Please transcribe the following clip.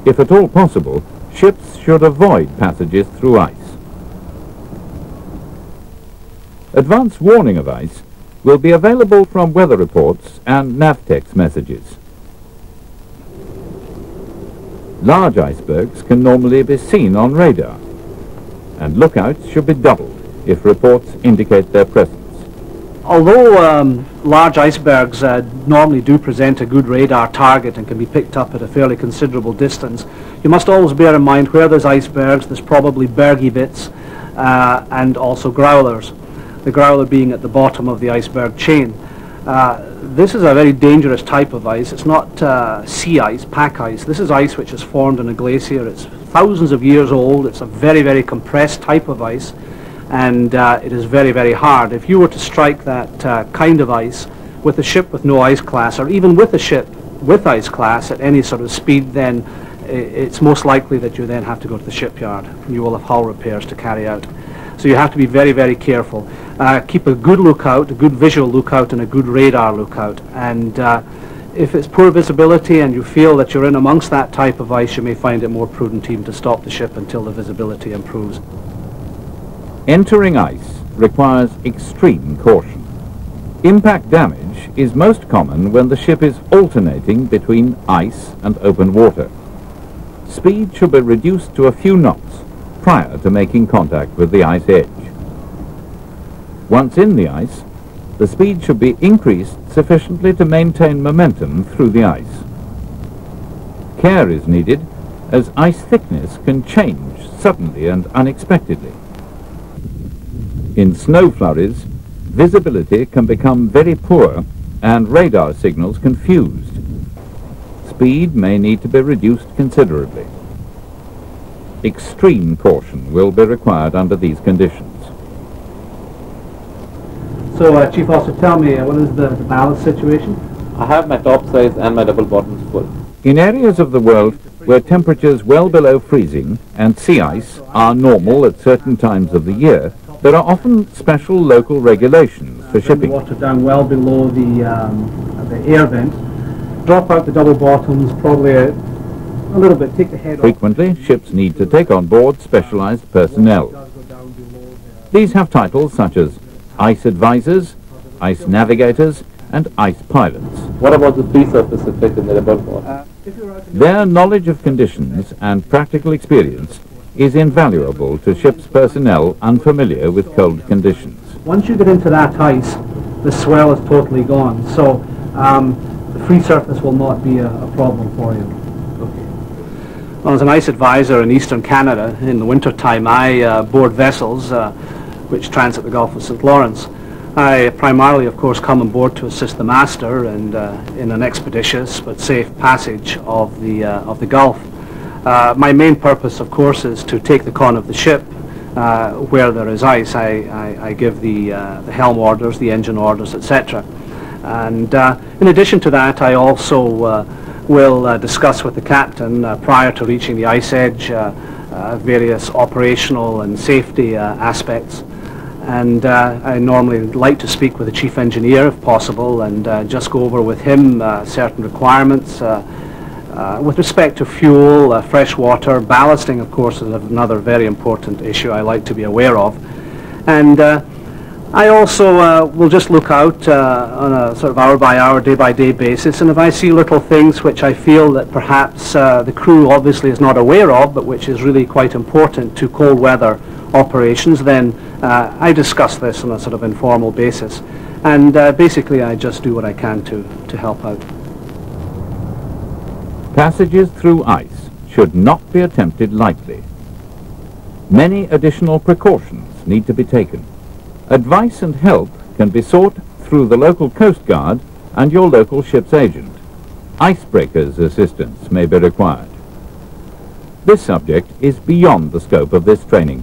If at all possible, ships should avoid passages through ice. Advance warning of ice will be available from weather reports and Navtex messages. Large icebergs can normally be seen on radar, and lookouts should be doubled if reports indicate their presence. Although large icebergs normally do present a good radar target and can be picked up at a fairly considerable distance, you must always bear in mind where there's icebergs, there's probably bergy bits and also growlers. The growler being at the bottom of the iceberg chain. This is a very dangerous type of ice. It's not sea ice, pack ice. This is ice which is formed in a glacier. It's thousands of years old. It's a very, very compressed type of ice, and it is very, very hard. If you were to strike that kind of ice with a ship with no ice class, or even with a ship with ice class at any sort of speed, then it's most likely that you then have to go to the shipyard. You will have hull repairs to carry out. So you have to be very, very careful. Keep a good lookout, a good visual lookout, and a good radar lookout. And if it's poor visibility and you feel that you're in amongst that type of ice, you may find it more prudent even to stop the ship until the visibility improves. Entering ice requires extreme caution. Impact damage is most common when the ship is alternating between ice and open water. Speed should be reduced to a few knots prior to making contact with the ice edge. Once in the ice, the speed should be increased sufficiently to maintain momentum through the ice. Care is needed as ice thickness can change suddenly and unexpectedly. In snow flurries, visibility can become very poor and radar signals confused. Speed may need to be reduced considerably. Extreme caution will be required under these conditions. So, Chief Officer, tell me, what is the ballast situation? I have my top sides and my double bottoms full. In areas of the world where temperatures well below freezing and sea ice are normal at certain times of the year, there are often special local regulations for shipping. Water down well below the air vent. Drop out the double bottoms, probably a little bit, take the head off. Frequently, ships need to take on board specialized personnel. These have titles such as ice advisors, ice navigators, and ice pilots. What about the free surface effect in the rubber ball? Their knowledge of conditions and practical experience is invaluable to ship's personnel unfamiliar with cold conditions. Once you get into that ice, the swell is totally gone, so the free surface will not be a problem for you. Well, as an ice advisor in eastern Canada, in the winter time, I board vessels which transit the Gulf of St. Lawrence. I primarily, of course, come on board to assist the master and in an expeditious but safe passage of the Gulf. My main purpose, of course, is to take the con of the ship where there is ice. I give the helm orders, the engine orders, etc. And in addition to that, I also will discuss with the captain prior to reaching the ice edge various operational and safety aspects. And I normally like to speak with the chief engineer if possible and just go over with him certain requirements with respect to fuel, fresh water. Ballasting, of course, is another very important issue I like to be aware of. And I also will just look out on a sort of hour-by-hour, day-by-day basis, and if I see little things which I feel that perhaps the crew obviously is not aware of, but which is really quite important to cold weather operations, then I discuss this on a sort of informal basis. And basically I just do what I can to help out. Passages through ice should not be attempted lightly. Many additional precautions need to be taken. Advice and help can be sought through the local Coast Guard and your local ship's agent. Icebreakers' assistance may be required. This subject is beyond the scope of this training.